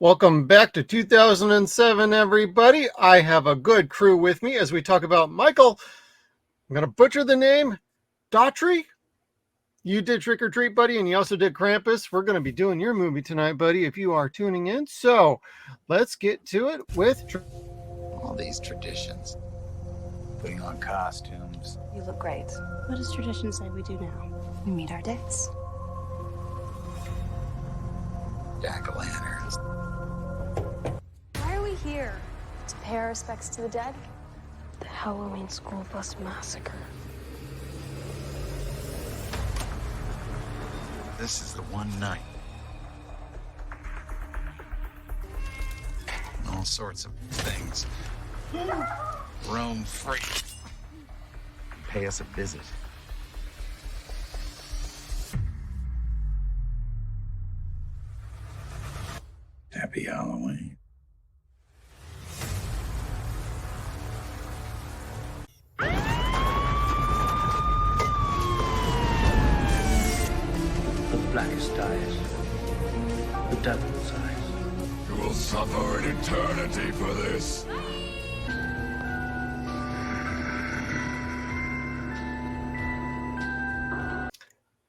Welcome back to 2007, everybody. I have a good crew with me as we talk about Michael. I'm going to butcher the name, Dougherty. You did Trick or Treat, buddy, and you also did Krampus. We're going to be doing your movie tonight, buddy, if you are tuning in. So let's get to it with all these traditions. Putting on costumes. You look great. What does tradition say we do now? We meet our dates. Jack-o'-lanterns. Why are we here? To pay our respects to the dead? The Halloween school bus massacre. This is the one night. All sorts of things roam free. Pay us a visit. Happy Halloween. The blackest eyes, the devil's eyes. You will suffer an eternity for this.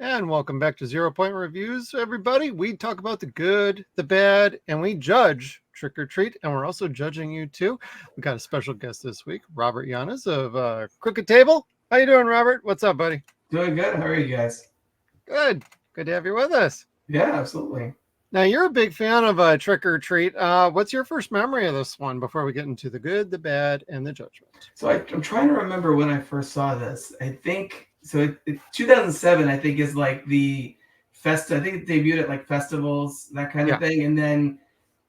And welcome back to 0 Point Reviews, everybody. We talk about the good, the bad, and we judge Trick or Treat, and we're also judging you too. We got a special guest this week, Robert Yaniz of Crooked Table. How you doing, Robert? What's up, buddy? Doing good. How are you guys? Good. Good to have you with us. Yeah, absolutely. Now, you're a big fan of Trick or Treat. What's your first memory of this one before we get into the good, the bad, and the judgment? So I'm trying to remember when I first saw this. I think, 2007, I think, is like the fest. I think it debuted at like festivals, that kind of thing. And then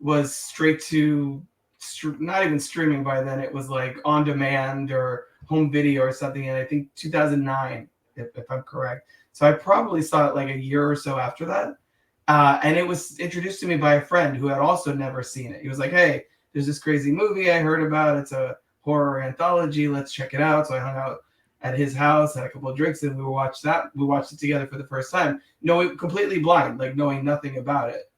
was straight to, not even streaming by then. It was like on demand or home video or something. And I think 2009, if I'm correct. So I probably saw it like a year or so after that. And it was introduced to me by a friend who had also never seen it. He was like, hey, there's this crazy movie I heard about. It's a horror anthology. Let's check it out. So I hung out at his house, had a couple of drinks, and we watched that. We watched it together for the first time, completely blind, like knowing nothing about it.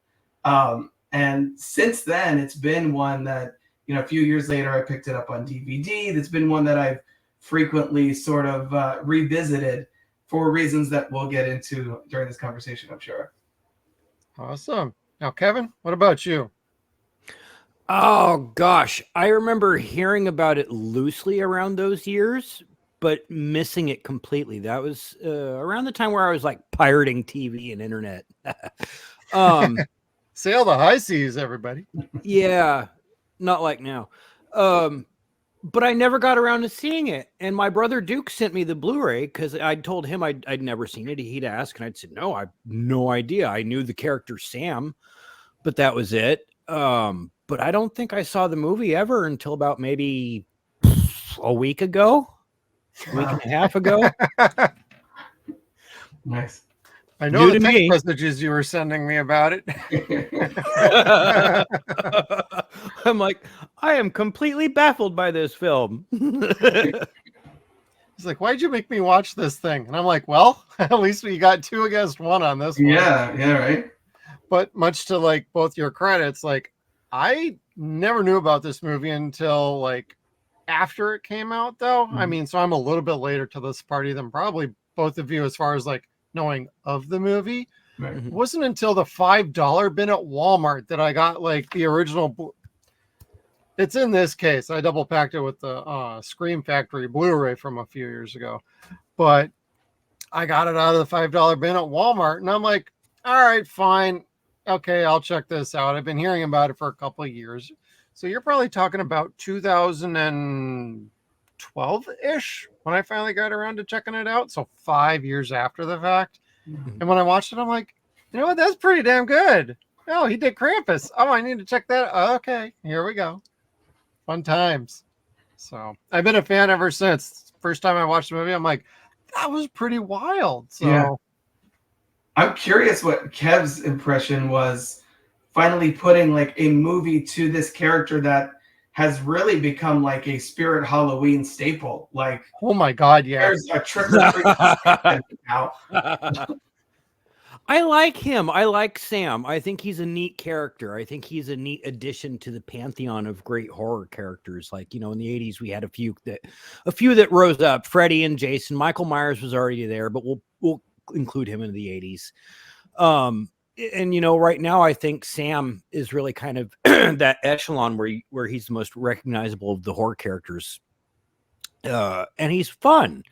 And since then, it's been one that, a few years later, I picked it up on DVD. That's been one that I've frequently sort of revisited for reasons that we'll get into during this conversation, I'm sure. Awesome. Now, Kevin, what about you? Oh, gosh. I remember hearing about it loosely around those years, but missing it completely. That was around the time where I was like pirating TV and internet. Sail the high seas, everybody. Yeah, not like now. But I never got around to seeing it. And my brother Duke sent me the Blu-ray because I told him I'd never seen it. He'd ask, and I'd said, no, I have no idea. I knew the character Sam, but that was it. But I don't think I saw the movie ever until about maybe a week and a half ago. Nice. I know the text messages you were sending me about it. I'm like, I am completely baffled by this film. He's like, why'd you make me watch this thing? And I'm like, well, at least we got 2 against 1 on this one. Yeah, right. But much to like both your credits, like I never knew about this movie until like after it came out, though. I mean, so I'm a little bit later to this party than probably both of you as far as like knowing of the movie. Right. It wasn't until the $5 bin at Walmart that I got like the original. It's in this case. I double packed it with the Scream Factory Blu-ray from a few years ago, but I got it out of the $5 bin at Walmart, and I'm like, all right, fine. Okay, I'll check this out. I've been hearing about it for a couple of years. So you're probably talking about 2012-ish when I finally got around to checking it out. So 5 years after the fact. Mm-hmm. And when I watched it, I'm like, you know what? That's pretty damn good. Oh, he did Krampus. Oh, I need to check that. Okay, here we go. Fun times. So I've been a fan ever since. First time I watched the movie, I'm like, that was pretty wild. So yeah. I'm curious what Kev's impression was finally putting like a movie to this character that has really become like a Spirit Halloween staple. Like, oh my God, yeah. There's a Trick or Treat now. I like him. I like Sam. I think he's a neat character. I think he's a neat addition to the pantheon of great horror characters. Like, you know, in the 80s we had a few that rose up. Freddy and Jason. Michael Myers was already there, but we'll include him in the 80s. And you know, right now I think Sam is really kind of that echelon where he's the most recognizable of the horror characters. And he's fun.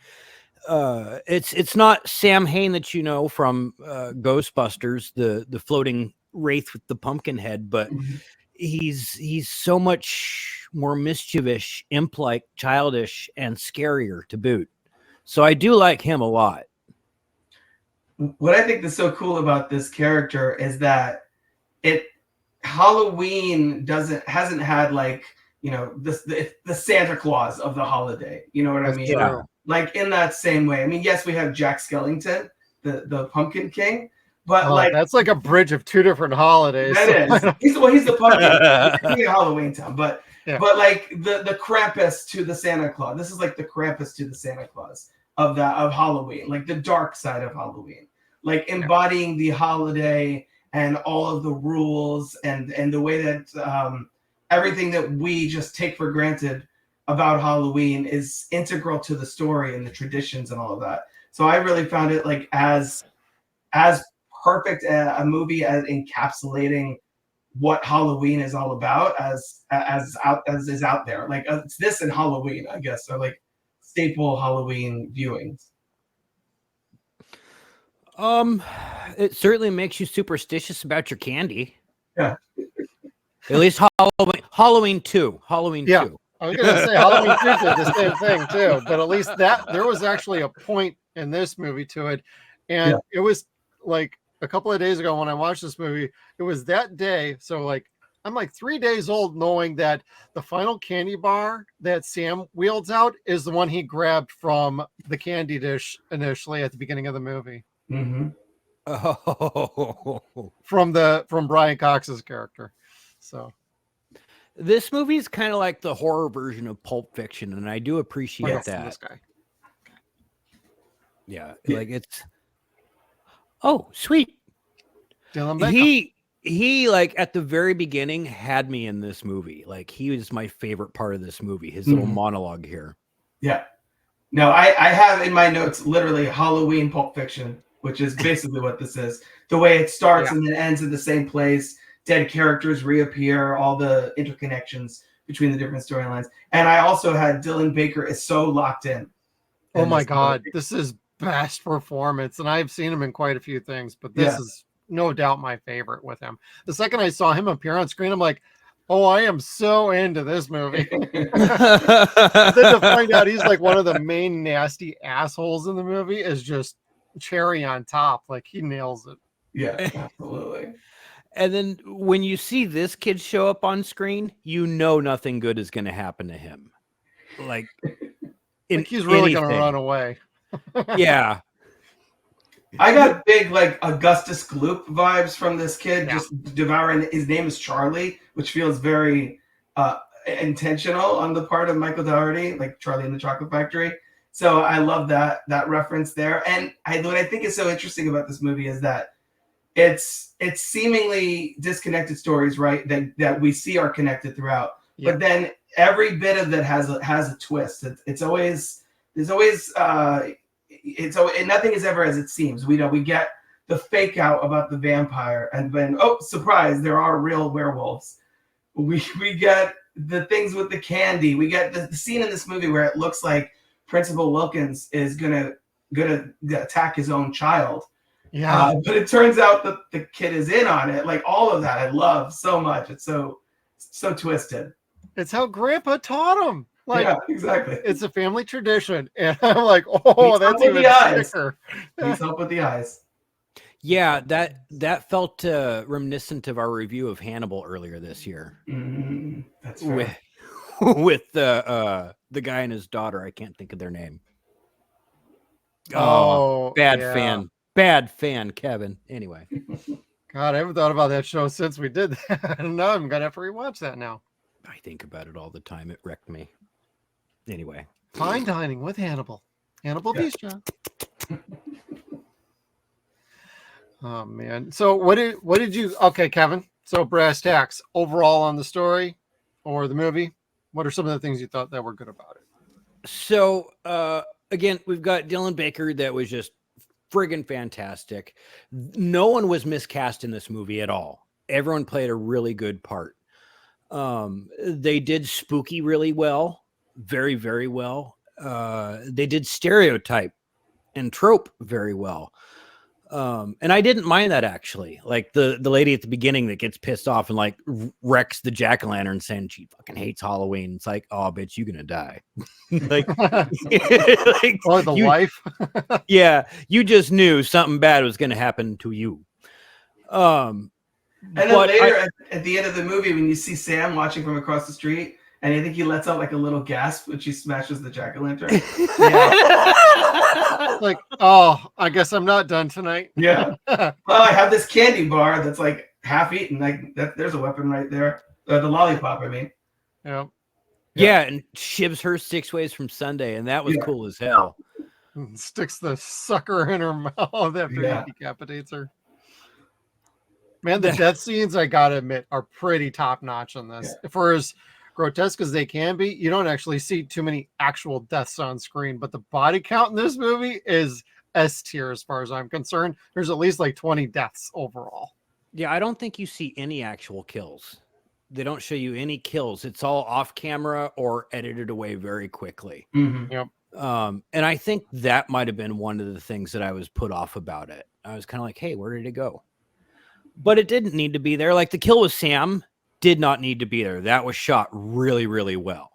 It's not Sam Hain that you know from Ghostbusters, the floating wraith with the pumpkin head, but he's so much more mischievous, imp-like, childish, and scarier to boot. So I do like him a lot. What I think is so cool about this character is that Halloween hasn't had like, you know, the Santa Claus of the holiday. You know what I mean? Yeah. Like in that same way. I mean, yes, we have Jack Skellington, the Pumpkin King, but like that's like a bridge of two different holidays. That is. He's the pumpkin. He's Halloween town, but like the Krampus to the Santa Claus. This is like the Krampus to the Santa Claus of Halloween, like the dark side of Halloween, like embodying the holiday and all of the rules and the way that everything that we just take for granted about Halloween is integral to the story and the traditions and all of that. So I really found it like as perfect a movie as encapsulating what Halloween is all about as is out there. Like it's this and Halloween, I guess, are like staple Halloween viewings. It certainly makes you superstitious about your candy. Yeah. At least Halloween 2. Halloween 2. I was going to say Halloween 2 did the same thing too, but at least that there was actually a point in this movie to it. And it was like a couple of days ago when I watched this movie, it was that day. So like, I'm like 3 days old knowing that the final candy bar that Sam wields out is the one he grabbed from the candy dish initially at the beginning of the movie. Mm-hmm. Oh. From Brian Cox's character. So this movie is kind of like the horror version of Pulp Fiction, and I do appreciate that. This guy. Yeah, like it's sweet. Dylan Baker. He like at the very beginning had me in this movie. Like he was my favorite part of this movie. His little monologue here. Yeah. No, I have in my notes literally Halloween Pulp Fiction, which is basically what this is. The way it starts and then ends in the same place. Dead characters reappear, all the interconnections between the different storylines. And I also had Dylan Baker is so locked in. Oh my God. This is best performance. And I've seen him in quite a few things, but this is no doubt my favorite with him. The second I saw him appear on screen, I'm like, oh, I am so into this movie. Then to find out he's like one of the main nasty assholes in the movie is just cherry on top. Like he nails it. Yeah, absolutely. And then when you see this kid show up on screen, you know nothing good is going to happen to him. Like he's really going to run away. Yeah. I got big like Augustus Gloop vibes from this kid, just devouring. His name is Charlie, which feels very intentional on the part of Michael Dougherty, like Charlie in the Chocolate Factory. So I love that reference there. And what I think is so interesting about this movie is that it's seemingly disconnected stories, right? That we see are connected throughout, but then every bit of it has a twist. Nothing is ever as it seems. We get the fake out about the vampire, and then surprise, there are real werewolves. We get the things with the candy. We get the scene in this movie where it looks like Principal Wilkins is gonna attack his own child. Yeah, but it turns out that the kid is in on it. Like all of that, I love so much. It's so twisted. It's how Grandpa taught him. Like, yeah, exactly. It's a family tradition, and I'm like, oh, that's even sicker. Please help with the eyes. Yeah, that felt reminiscent of our review of Hannibal earlier this year. That's right. With the guy and his daughter. I can't think of their name. Bad fan, Kevin. Anyway. God, I haven't thought about that show since we did that. No, I'm gonna have to rewatch that now. I think about it all the time. It wrecked me. Anyway. Fine dining with Hannibal. Hannibal Bistro. Oh man. So what did you? Okay, Kevin. So brass tacks overall on the story or the movie. What are some of the things you thought that were good about it? So again, we've got Dylan Baker that was just friggin' fantastic. No one was miscast in this movie at all. Everyone played a really good part. They did spooky really well, very, very well. They did stereotype and trope very well. And I didn't mind that actually. Like the lady at the beginning that gets pissed off and like wrecks the jack-o'-lantern saying she fucking hates Halloween. It's like, oh, bitch, you're gonna die. Like, like or the wife. Yeah, you just knew something bad was gonna happen to you. And then later at the end of the movie, when you see Sam watching from across the street, and I think he lets out like a little gasp when she smashes the jack-o'-lantern. Yeah. Like, oh, I guess I'm not done tonight. Yeah. Well, I have this candy bar that's like half eaten. Like there's a weapon right there. The lollipop, I mean. Yeah. Yeah, and shivs her 6 ways from Sunday, and that was cool as hell. Sticks the sucker in her mouth after he decapitates her. Man, the death scenes, I gotta admit, are pretty top notch on this. For as grotesque as they can be, you don't actually see too many actual deaths on screen, but the body count in this movie is S tier as far as I'm concerned. There's at least like 20 deaths overall. Yeah, I don't think you see any actual kills. They don't show you any kills. It's all off camera or edited away very quickly. Mm-hmm. Yep. And I think that might have been one of the things that I was put off about it. I was kind of like, hey, where did it go? But it didn't need to be there. Like the kill with Sam did not need to be there. That was shot really, really well.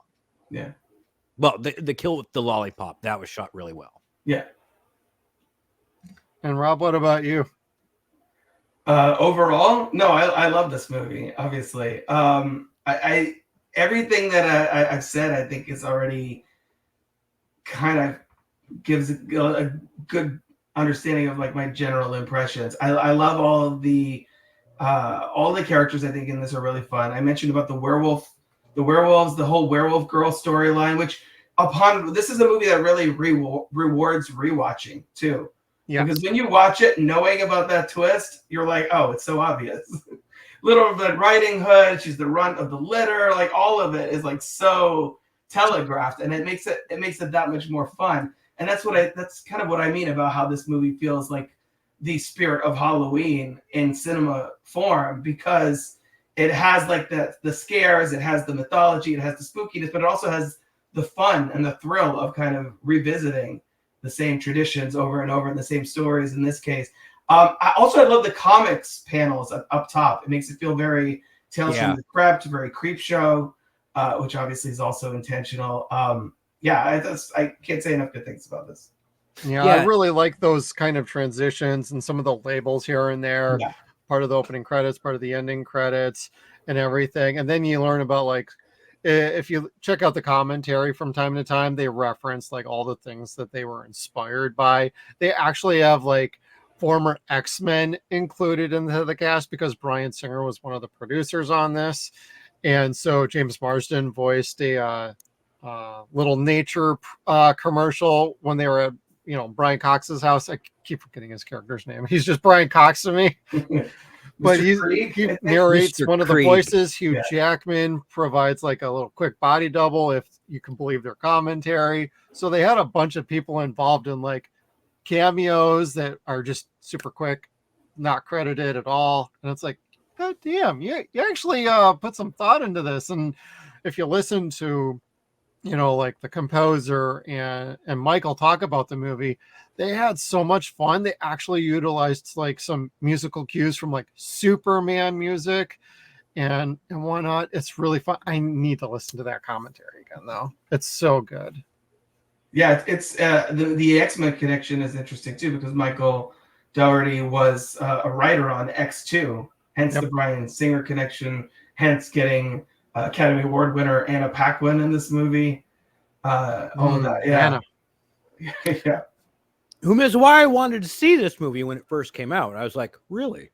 Yeah. Well, the kill with the lollipop, that was shot really well. Yeah. And Rob, what about you? Overall, no, I love this movie. Obviously, I everything that I've said, I think is already kind of gives a good understanding of like my general impressions. I love all the characters. I think in this are really fun. I mentioned about the werewolves, the whole werewolf girl storyline, which this is a movie that really rewards rewatching too. Yeah. Because when you watch it knowing about that twist, you're like, oh, it's so obvious. Little Red Riding Hood, she's the runt of the litter, like all of it is like so telegraphed, and it makes it that much more fun. And that's kind of what I mean about how this movie feels like the spirit of Halloween in cinema form, because it has like the scares, it has the mythology, it has the spookiness, but it also has the fun and the thrill of kind of revisiting the same traditions over and over in the same stories in this case. I love the comics panels up top. It makes it feel very Tales from the Crypt, very creep show, which obviously is also intentional. I can't say enough good things about this. Yeah, I really like those kind of transitions and some of the labels here and there. Yeah. Part of the opening credits, part of the ending credits, and everything. And then you learn about like, if you check out the commentary from time to time, they reference like all the things that they were inspired by. They actually have like former X-Men included in the cast because Bryan Singer was one of the producers on this. And so James Marsden voiced a little nature commercial when they were at Brian Cox's house. I keep forgetting his character's name. He's just Brian Cox to me. But he narrates Mr. one of the Creed. voices. Hugh Jackman provides like a little quick body double, if you can believe their commentary. So they had a bunch of people involved in like cameos that are just super quick, not credited at all. And it's like, God damn, you actually put some thought into this. And if you listen to like the composer and Michael talk about the movie, they had so much fun. They actually utilized like some musical cues from like Superman music and whatnot. It's really fun. I need to listen to that commentary again though. It's so good. Yeah, it's the X-Men connection is interesting too, because Michael Dougherty was a writer on X2, hence the Bryan Singer connection, hence getting Academy Award winner Anna Paquin in this movie. All of that, Anna. Yeah. Whom is why I wanted to see this movie when it first came out. I was like, really?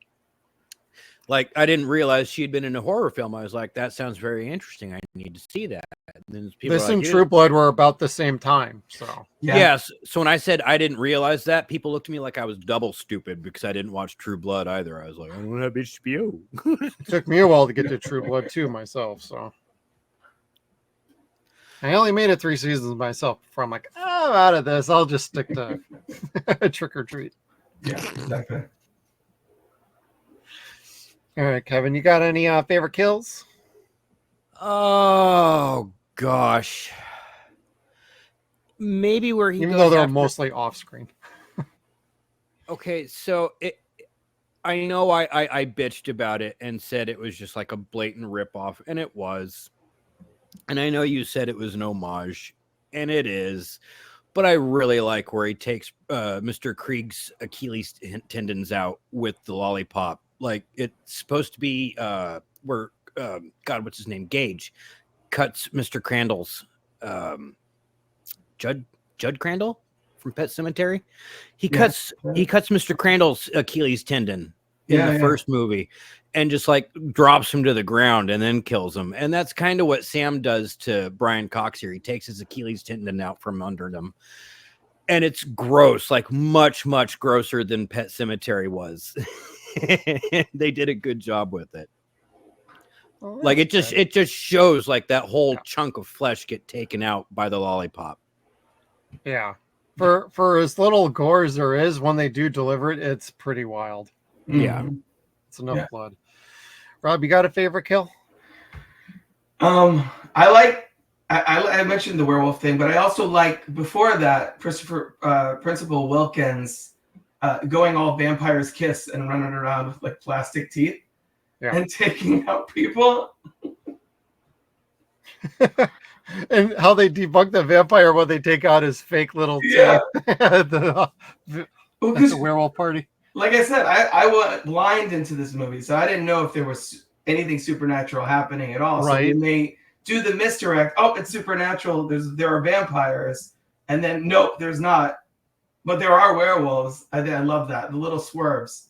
Like, I didn't realize she'd been in a horror film. I was like, that sounds very interesting. I need to see that. And then people This are and like, True Blood were about the same time. So yes. So when I said I didn't realize that, people looked at me like I was double stupid because I didn't watch True Blood either. I was like, I don't have HBO. it took me a while to get to True Blood too myself. So I only made it 3 seasons myself before I'm like, oh, I'm out of this. I'll just stick to Trick or Treat. Yeah, exactly. All right, Kevin, you got any favorite kills? Oh gosh, maybe where he Even goes though they're after- mostly off screen. Okay, so I know I bitched about it and said it was just like a blatant ripoff, and it was. And I know you said it was an homage, and it is. But I really like where he takes Mr. Krieg's Achilles tendons out with the lollipop. Like, it's supposed to be where God, what's his name? Gage cuts Mr. Crandall's Judd Crandall from Pet Cemetery. He cuts Mr. Crandall's Achilles tendon in the first movie and just like drops him to the ground and then kills him. And that's kind of what Sam does to Brian Cox here. He takes his Achilles tendon out from under them. And it's gross, like much, much grosser than Pet Cemetery was. They did a good job with it. Oh, Like it that's just shows like that whole chunk of flesh get taken out by the lollipop. Yeah. For as little gore as there is, when they do deliver it, it's pretty wild. Yeah. It's enough blood. Rob, you got a favorite kill? I mentioned the werewolf thing, but I also like before that Principal Wilkins going all vampire's kiss and running around with like plastic teeth and taking out people. And how they debunk the vampire when they take out his fake little teeth at the werewolf party. Like I said, I went blind into this movie, so I didn't know if there was anything supernatural happening at all. Right. So when they do the misdirect, oh, it's supernatural, there are vampires, and then nope, there's not. But there are werewolves. I love that. The little swerves.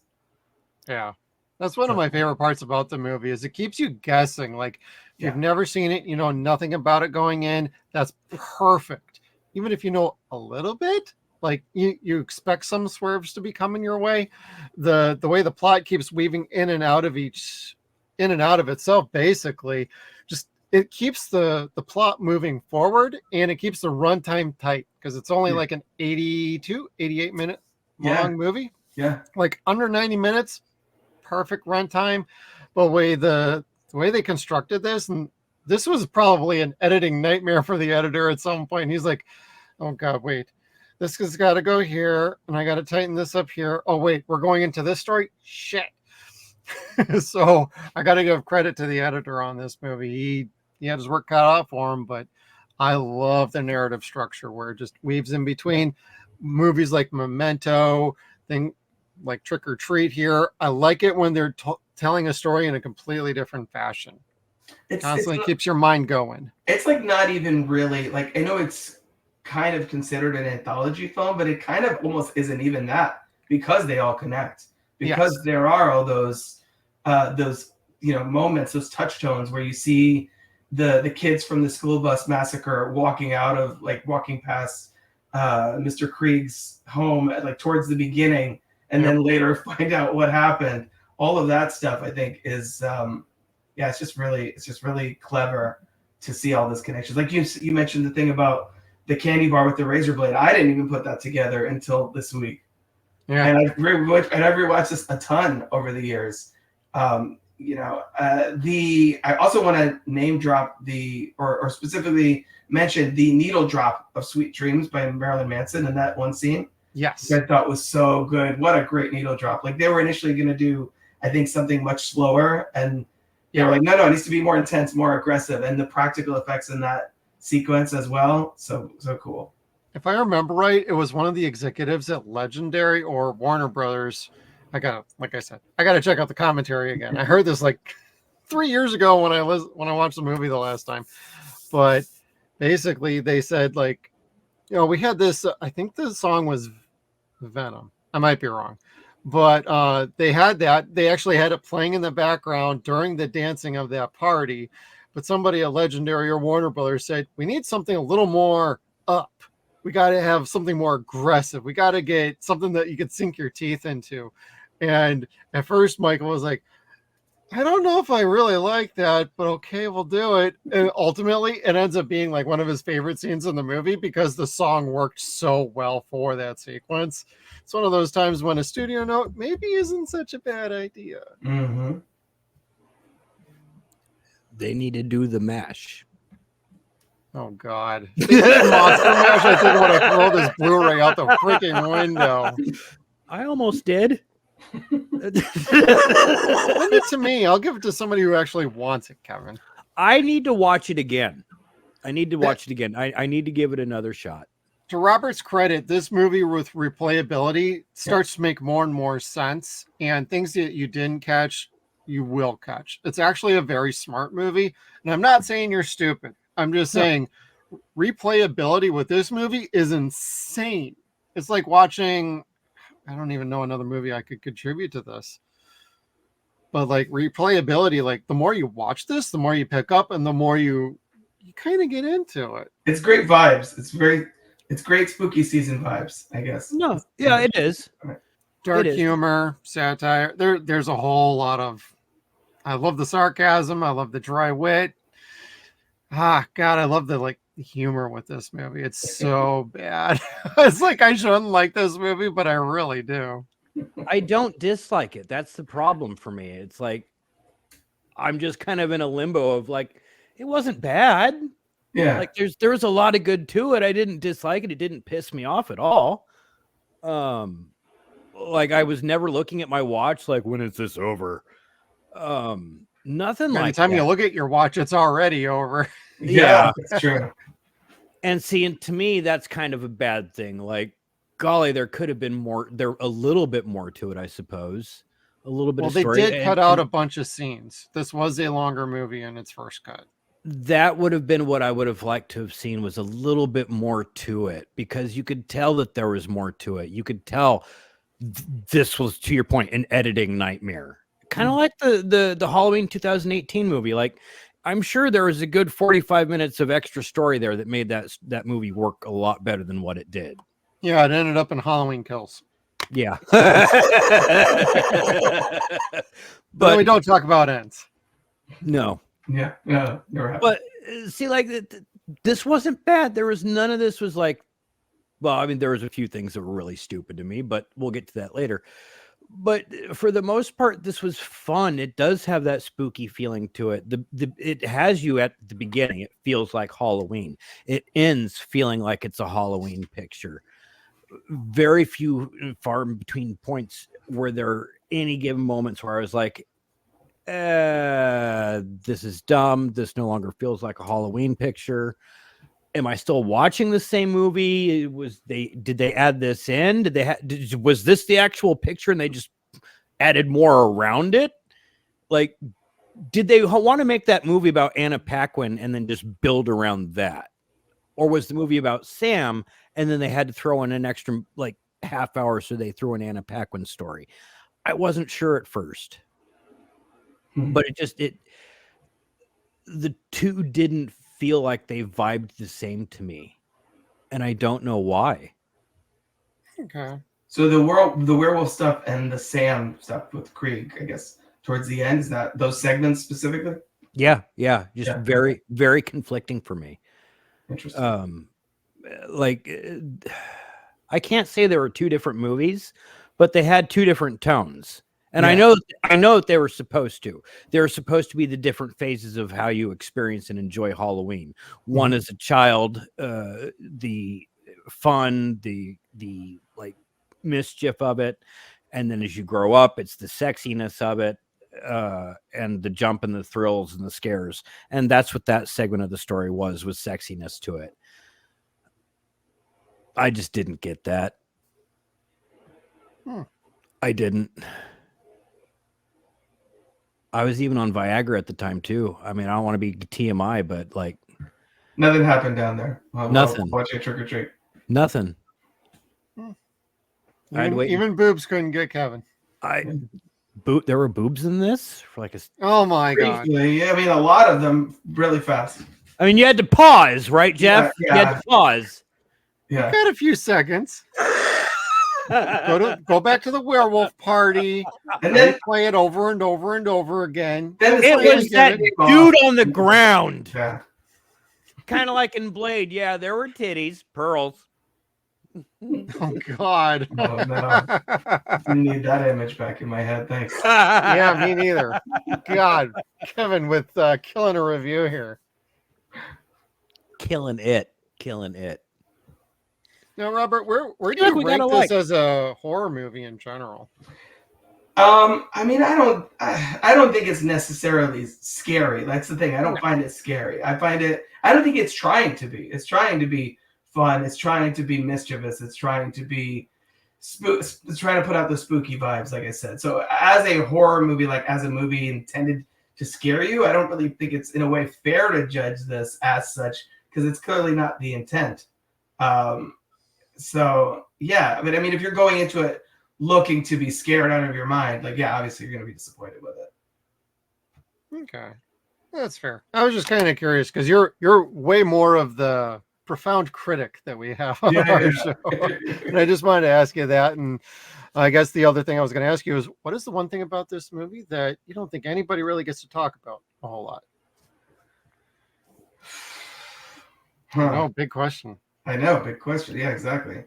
Yeah. That's one of my favorite parts about the movie is it keeps you guessing. Like, if you've never seen it, you know nothing about it going in. That's perfect. Even if you know a little bit, like you expect some swerves to be coming your way. The way the plot keeps weaving in and out of itself, basically, just it keeps the plot moving forward and it keeps the runtime tight because it's only like an 88 minute long movie. Yeah. Like under 90 minutes, perfect runtime. But the way they constructed this, and this was probably an editing nightmare for the editor at some point. He's like, oh God, wait, this has got to go here. And I got to tighten this up here. Oh, wait, we're going into this story. Shit. So I got to give credit to the editor on this movie. He had his work cut out for him, but I love the narrative structure where it just weaves in between movies like Memento, thing like Trick or Treat here. I like it when they're telling a story in a completely different fashion. It constantly keeps your mind going. It's like not even really like, I know it's kind of considered an anthology film, but it kind of almost isn't even that because they all connect. Because there are all those moments, those touchstones where you see the kids from the school bus massacre walking past Mr. Krieg's home at, like towards the beginning, and then later find out what happened. All of that stuff, I think, is it's just really clever to see all this connections. Like you mentioned the thing about the candy bar with the razor blade. I didn't even put that together until this week. Yeah, and I've rewatched this a ton over the years. I also want to name drop or specifically mention the needle drop of Sweet Dreams by Marilyn Manson in that one scene. Yes. Which I thought was so good. What a great needle drop. Like they were initially going to do, I think, something much slower. And they were like, no, it needs to be more intense, more aggressive. And the practical effects in that sequence as well. So cool. If I remember right, it was one of the executives at Legendary or Warner Brothers. Like I said, I got to check out the commentary again. I heard this like 3 years ago when I watched the movie the last time. But basically they said we had this, I think the song was Venom. I might be wrong, But they had that. They actually had it playing in the background during the dancing of that party. But somebody at Legendary or Warner Brothers said, we need something a little more up. We got to have something more aggressive. We got to get something that you could sink your teeth into. And at first, Michael was like, I don't know if I really like that, but okay, we'll do it. And ultimately, it ends up being like one of his favorite scenes in the movie because the song worked so well for that sequence. It's one of those times when a studio note maybe isn't such a bad idea. Mm-hmm. They need to do the MASH. Oh, God. If they did Monster Mash, I think I want to throw this Blu-ray out the freaking window. I almost did. Send it to me. I'll give it to somebody who actually wants it, Kevin. I need to watch it again. I need to give it another shot. To Robert's credit, this movie with replayability starts to make more and more sense, and things that you didn't catch, you will catch. It's actually a very smart movie, and I'm not saying you're stupid. I'm just saying replayability with this movie is insane. It's like watching, I don't even know another movie I could contribute to this. But like replayability, like the more you watch this, the more you pick up and the more you kind of get into it. It's great vibes. It's great spooky season vibes, I guess. No, yeah, it is. Dark humor, satire. There's a whole lot of, I love the sarcasm. I love the dry wit. God, I love the humor with this movie. It's so bad. It's like I shouldn't like this movie, but I really do. I don't dislike it. That's the problem for me. It's like I'm just kind of in a limbo of like it wasn't bad. Yeah. Like there was a lot of good to it. I didn't dislike it. It didn't piss me off at all. Like I was never looking at my watch like when is this over? Nothing like anytime that. you look at your watch, it's already over. Yeah, that's true. And see, and to me, that's kind of a bad thing. Like, golly, there could have been more. There a little bit more to it, I suppose. A little bit. Well, of they story. did cut out a bunch of scenes. This was a longer movie in its first cut. That would have been what I would have liked to have seen was a little bit more to it because you could tell that there was more to it. You could tell this was, to your point, an editing nightmare. Kind of like the Halloween 2018 movie. Like, I'm sure there was a good 45 minutes of extra story there that made that movie work a lot better than what it did. Yeah, it ended up in Halloween Kills. Yeah. But we don't talk about ends. No. Yeah. No, never happened. But see, like this wasn't bad. There was none of this was like, well, I mean, there was a few things that were really stupid to me, but we'll get to that later. But for the most part, this was fun. It does have that spooky feeling to it. It has you at the beginning. It feels like Halloween. It ends feeling like it's a Halloween picture. Very few far between points where there are any given moments where I was like, this is dumb. This no longer feels like a Halloween picture. Am I still watching the same movie? Did they add this in? Was this the actual picture and they just added more around it? Like, did they want to make that movie about Anna Paquin and then just build around that? Or was the movie about Sam and then they had to throw in an extra like half hour so they threw an Anna Paquin story? I wasn't sure at first. But the two didn't feel like they vibed the same to me. And I don't know why. Okay. So the werewolf stuff and the Sam stuff with Krieg, I guess, towards the end, is that those segments specifically? Yeah. Just very, very conflicting for me. Interesting. I can't say there were two different movies, but they had two different tones. And I know that they were supposed to. They were supposed to be the different phases of how you experience and enjoy Halloween. One as a child, the fun, the like mischief of it, and then as you grow up, it's the sexiness of it, and the jump and the thrills and the scares. And that's what that segment of the story was sexiness to it. I just didn't get that. I didn't. I was even on Viagra at the time too. I mean, I don't want to be TMI, but like nothing happened down there. Nothing. Watching Trick or Treat. Nothing. Even boobs couldn't get Kevin. There were boobs in this for like a. Oh my god! Briefly, yeah, I mean, a lot of them really fast. I mean, you had to pause, right, Jeff? Yeah. You had to pause. Yeah. Got a few seconds. Go back to the werewolf party, And then play it over and over and over again. It was that dude on the ground. Yeah. Kind of like in Blade. Yeah, there were titties, pearls. Oh God! Oh no! I need that image back in my head. Thanks. Yeah, me neither. God, Kevin with killing a review here. Killing it. Now, Robert, where do Yeah, you we rank gotta this like- as a horror movie in general? I mean, I don't think it's necessarily scary. That's the thing. I don't find it scary. I don't think it's trying to be. It's trying to be fun. It's trying to be mischievous. It's trying to be it's trying to put out the spooky vibes, like I said. So as a horror movie, like as a movie intended to scare you, I don't really think it's in a way fair to judge this as such, because it's clearly not the intent. So yeah, but I mean, if you're going into it looking to be scared out of your mind, like, yeah, obviously you're going to be disappointed with it. Okay, that's fair. I was just kind of curious because you're way more of the profound critic that we have on our show, and I just wanted to ask you that. And I guess the other thing I was going to ask you is, what is the one thing about this movie that you don't think anybody really gets to talk about a whole lot? Oh, big question. I know, big question. Yeah, exactly.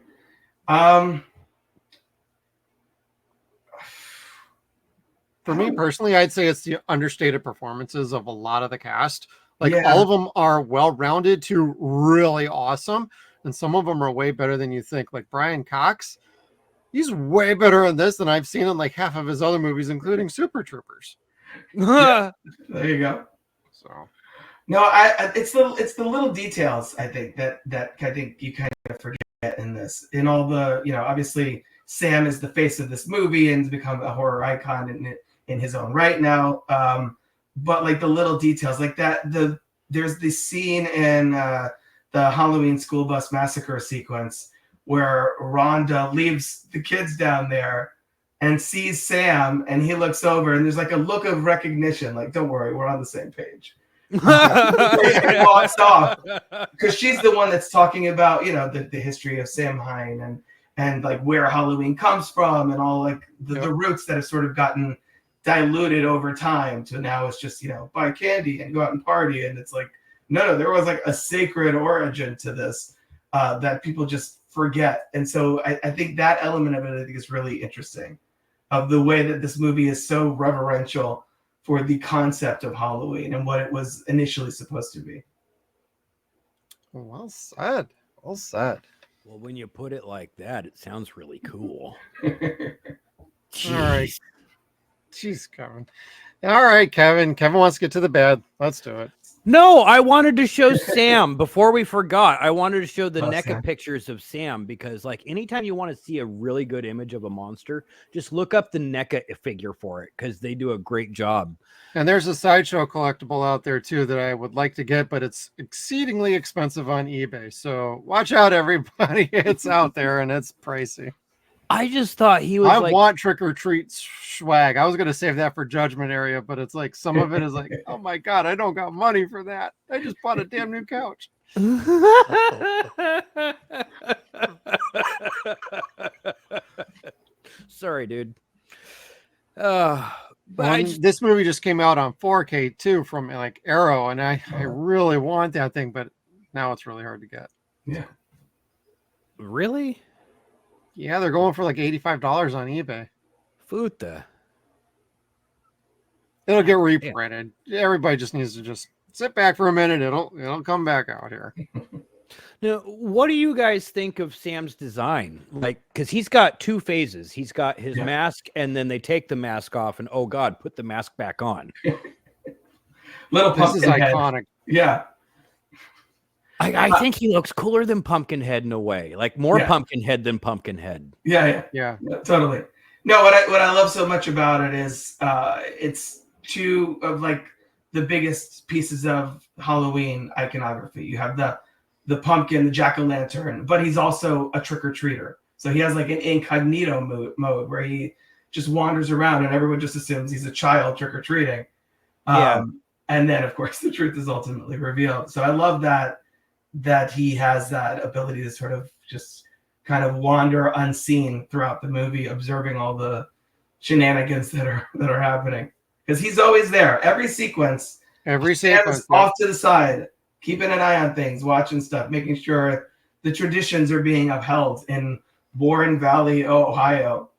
For me personally, I'd say it's the understated performances of a lot of the cast. Like, Yeah. all of them are well-rounded to really awesome, and some of them are way better than you think. Like Brian Cox, he's way better in this than I've seen in like half of his other movies, including Super Troopers. Yeah, there you go. So no, it's the little details, I think, that I think you kind of forget in this. In all the, obviously Sam is the face of this movie and has become a horror icon in his own right now. But like the little details like that, there's this scene in the Halloween school bus massacre sequence where Rhonda leaves the kids down there and sees Sam, and he looks over and there's like a look of recognition, like, don't worry, we're on the same page. She walks off because she's the one that's talking about, the history of Samhain and like where Halloween comes from and all like the roots that have sort of gotten diluted over time to now it's just, buy candy and go out and party. And it's like, no, there was like a sacred origin to this that people just forget. And so I think that element of it, I think, is really interesting, of the way that this movie is so reverential for the concept of Halloween and what it was initially supposed to be. well said. Well said. Well, when you put it like that, it sounds really cool. All right. Jeez, Kevin. All right, Kevin. Kevin wants to get to the bed. Let's do it. No, I wanted to show Sam before we forgot. I wanted to show the NECA Sam. pictures of Sam because, like, anytime you want to see a really good image of a monster, just look up the NECA figure for it because they do a great job. And there's a Sideshow collectible out there too that I would like to get, but it's exceedingly expensive on eBay. So watch out, everybody. It's out there and it's pricey. I just thought he was I like, want trick or treat swag. I was going to save that for Judgment Area, but it's like some of it is like, oh my God, I don't got money for that. I just bought a damn new couch. Sorry, dude. But This movie just came out on 4K too from like Arrow, and I really want that thing, but now it's really hard to get. Yeah. Really? Yeah, they're going for like $85 on eBay. Futa. It'll get reprinted. Everybody just needs to just sit back for a minute. It'll come back out here. Now, what do you guys think of Sam's design? Like, because he's got two phases. He's got his mask, and then they take the mask off, and oh God, put the mask back on. Little This is Pumpkinhead. iconic. Yeah. I think he looks cooler than Pumpkinhead in a way, like more Pumpkinhead than Pumpkinhead. Yeah, totally. No, what I love so much about it is it's two of like the biggest pieces of Halloween iconography. You have the pumpkin, the jack-o'-lantern, but he's also a trick-or-treater. So he has like an incognito mode where he just wanders around and everyone just assumes he's a child trick-or-treating. Yeah. And then, of course, the truth is ultimately revealed. So I love that he has that ability to sort of just kind of wander unseen throughout the movie, observing all the shenanigans that are happening. Because he's always there. Every sequence. Off to the side, keeping an eye on things, watching stuff, making sure the traditions are being upheld in Warren Valley, Ohio.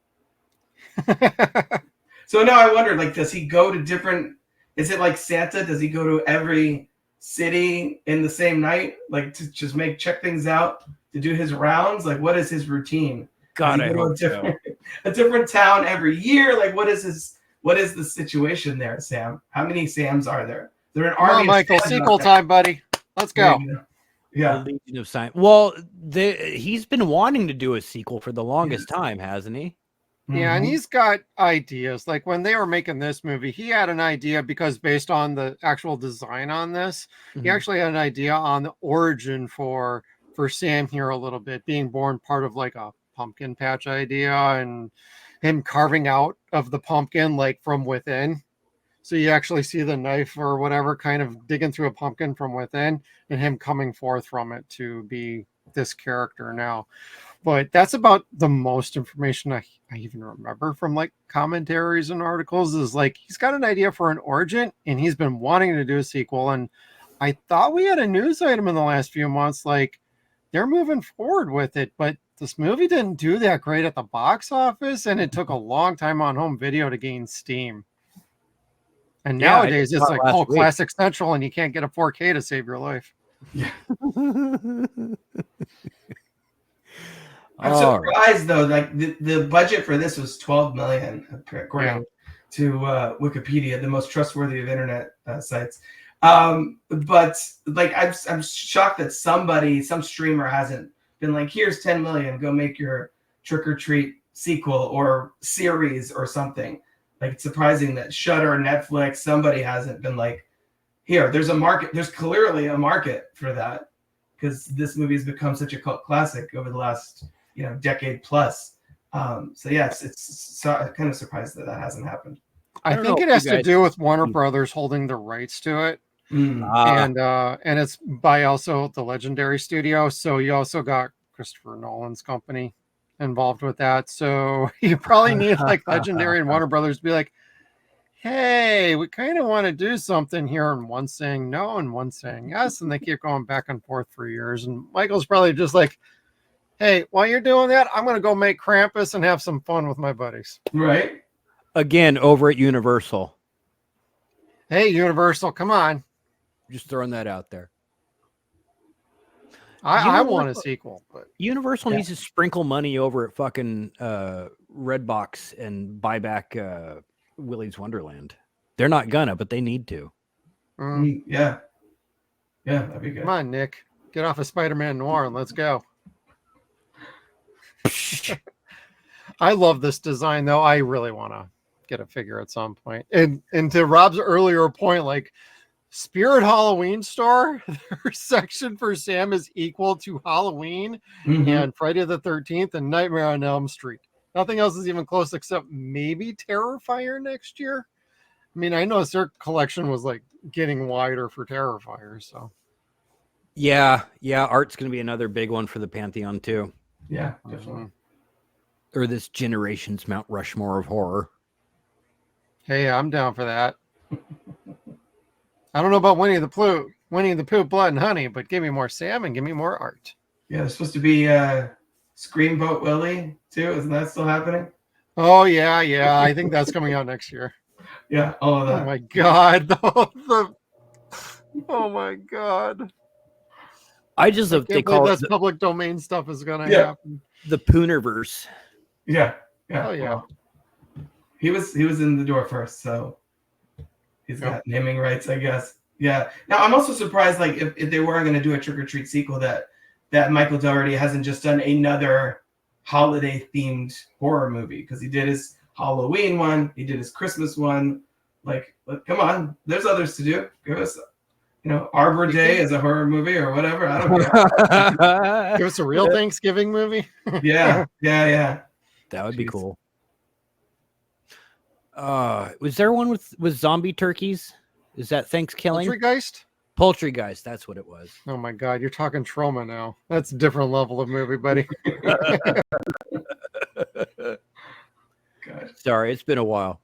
So now I wonder, like, does he go to different? Is it like Santa? Does he go to every city in the same night, like to just check things out, to do his rounds? Like, what is his routine? God, I hope a different town every year. Like, what is the situation there, Sam? How many Sams are there? They're an army. Come on, Michael, sequel time, buddy. Let's go. Yeah. The Legion of Science. Well, he's been wanting to do a sequel for the longest time, hasn't he? Yeah, and he's got ideas. Like when they were making this movie, he had an idea because based on the actual design on this, he actually had an idea on the origin for Sam here a little bit, being born part of like a pumpkin patch idea and him carving out of the pumpkin like from within. So you actually see the knife or whatever kind of digging through a pumpkin from within and him coming forth from it to be this character now. But that's about the most information I even remember from like commentaries and articles is like he's got an idea for an origin and he's been wanting to do a sequel. And I thought we had a news item in the last few months, like they're moving forward with it, but this movie didn't do that great at the box office and it took a long time on home video to gain steam. And nowadays it's like, oh, Classic Central and you can't get a 4K to save your life. Yeah. I'm surprised though, like the budget for this was $12 million, according to Wikipedia, the most trustworthy of internet sites. But like I'm shocked that some streamer hasn't been like, here's 10 million, go make your Trick or Treat sequel or series or something. Like it's surprising that Shudder, Netflix, somebody hasn't been like, here, there's a market. There's clearly a market for that because this movie has become such a cult classic over the last decade plus. So yes, it's kind of surprised that hasn't happened. I think it has to do with Warner Brothers holding the rights to it. And it's by also the Legendary Studio. So you also got Christopher Nolan's company involved with that. So you probably need like Legendary and Warner Brothers to be like, hey, we kind of want to do something here. And one saying no and one saying yes. And they keep going back and forth for years. And Michael's probably just like, hey, while you're doing that, I'm going to go make Krampus and have some fun with my buddies. Right. Again, over at Universal. Hey, Universal, come on. Just throwing that out there. I want a sequel, but Universal needs to sprinkle money over at fucking Redbox and buy back Willy's Wonderland. They're not gonna, but they need to. Yeah, that'd be good. Come on, Nick, get off of Spider-Man Noir and let's go. I love this design, though. I really want to get a figure at some point. And to Rob's earlier point, like Spirit Halloween store, their section for Sam is equal to Halloween and Friday the 13th and Nightmare on Elm Street. Nothing else is even close except maybe Terrifier next year. I mean, I know their collection was like getting wider for Terrifier, so. Yeah, art's going to be another big one for the Pantheon too. Yeah, definitely. Or this generation's Mount Rushmore of horror. Hey, I'm down for that. I don't know about Winnie the Pooh, Blood and Honey, but give me more Sam and give me more art. Yeah, there's supposed to be Screamboat Willie too. Isn't that still happening? Oh yeah. I think that's coming out next year. Yeah, all of that. Oh my god. Oh my god. I just hope they call it public domain stuff is gonna happen. The Poonerverse. Yeah. Oh yeah. Well, he was in the door first, so he's got naming rights, I guess. Yeah. Now I'm also surprised, like if they were going to do a Trick or Treat sequel, that Michael Dougherty hasn't just done another holiday themed horror movie, because he did his Halloween one, he did his Christmas one. Like come on, there's others to do. Give us, Arbor Day as a horror movie or whatever. I don't care. Give us a real Thanksgiving movie. Yeah. That would be cool. That would be cool. Yeah. That would be cool. Cool. Was there one with zombie turkeys? Is that Thanksgiving? Poltergeist? Poltergeist, that's what it was. Oh my God, you're talking trauma now. That's a different level of movie, buddy. God. Sorry, it's been a while.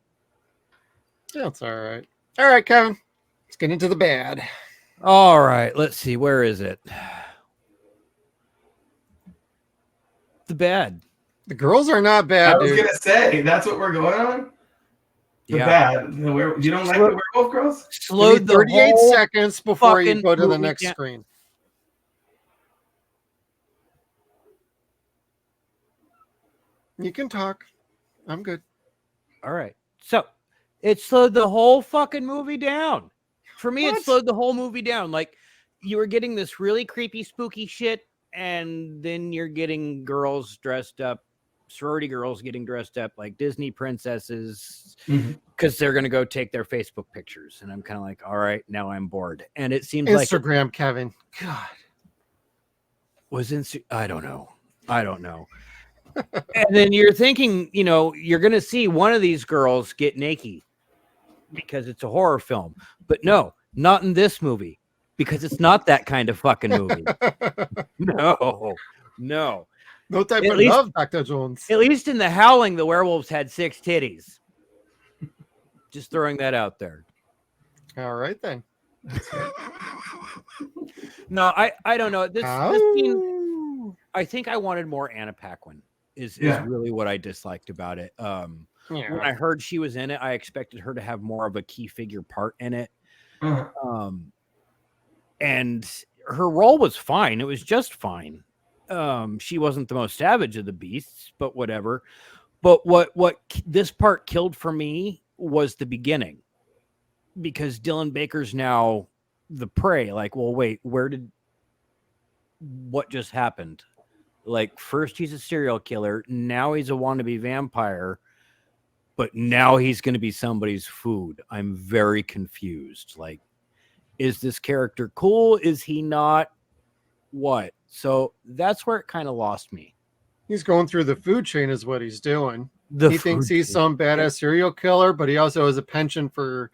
That's all right. All right, Kevin. Let's get into the bad. All right, let's see. Where is it? The bad. The girls are not bad, I was dude. gonna say that's what we're going on. The bad. You don't like the werewolf girls? Slowed the 38 whole seconds before you fucking go to the movie next down. screen. You can talk. I'm good. All right. So it slowed the whole fucking movie down. For me, What? it slowed the whole movie down. Like you were getting this really creepy, spooky shit, and then you're getting girls dressed up, sorority girls getting dressed up like Disney princesses because they're gonna go take their Facebook pictures. And I'm kind of like, all right, now I'm bored. And it seems like Instagram, Kevin. God. I don't know. And then you're thinking, you know, you're going to see one of these girls get naked because it's a horror film. But no, not in this movie because it's not that kind of fucking movie. No. No type At of least- love, Dr. Jones. At least in The Howling, the werewolves had 6 titties. Just throwing that out there. All right, then. No, I don't know. This scene, Ow. I think I wanted more Anna Paquin is really what I disliked about it. When I heard she was in it, I expected her to have more of a key figure part in it. And her role was fine. It was just fine. She wasn't the most savage of the beasts, but whatever. But what this part killed for me was the beginning, because Dylan Baker's now the prey. Like, well, wait, what just happened? Like, first he's a serial killer, now he's a wannabe vampire, but now he's going to be somebody's food. I'm very confused. Like, is this character cool? Is he not? What? So that's where it kind of lost me. He's going through the food chain is what he's doing. He thinks he's chain. some badass serial killer, but he also has a penchant for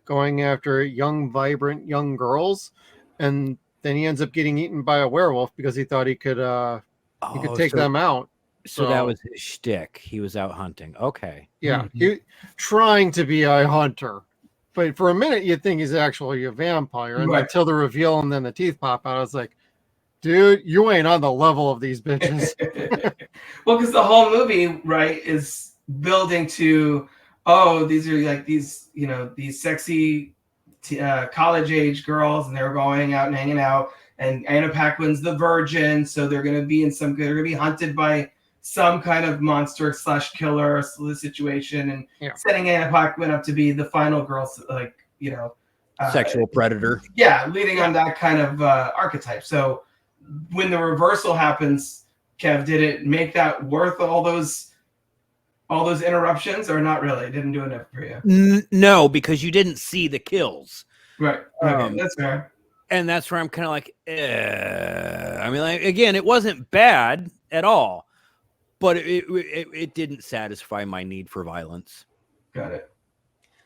going after young, vibrant young girls. And then he ends up getting eaten by a werewolf because he thought he could take them out. So that was his shtick. He was out hunting. Okay. Yeah. He trying to be a hunter. But for a minute you think he's actually a vampire. And until the reveal and then the teeth pop out, I was like, dude, you ain't on the level of these bitches. Well, because the whole movie, right, is building to, oh, these are like these, you know, these sexy college age girls, and they're going out and hanging out. And Anna Paquin's the virgin, so they're going to be they're going to be hunted by some kind of monster / killer situation, and setting Anna Paquin up to be the final girl, like, you know, sexual predator. Yeah, leading on that kind of archetype. So when the reversal happens, Kev, did it make that worth all those interruptions, or not really? It didn't do enough for you? No, because you didn't see the kills. Right. Okay, that's fair. And that's where I'm kind of like, I mean, like, again, it wasn't bad at all, but it didn't satisfy my need for violence. Got it.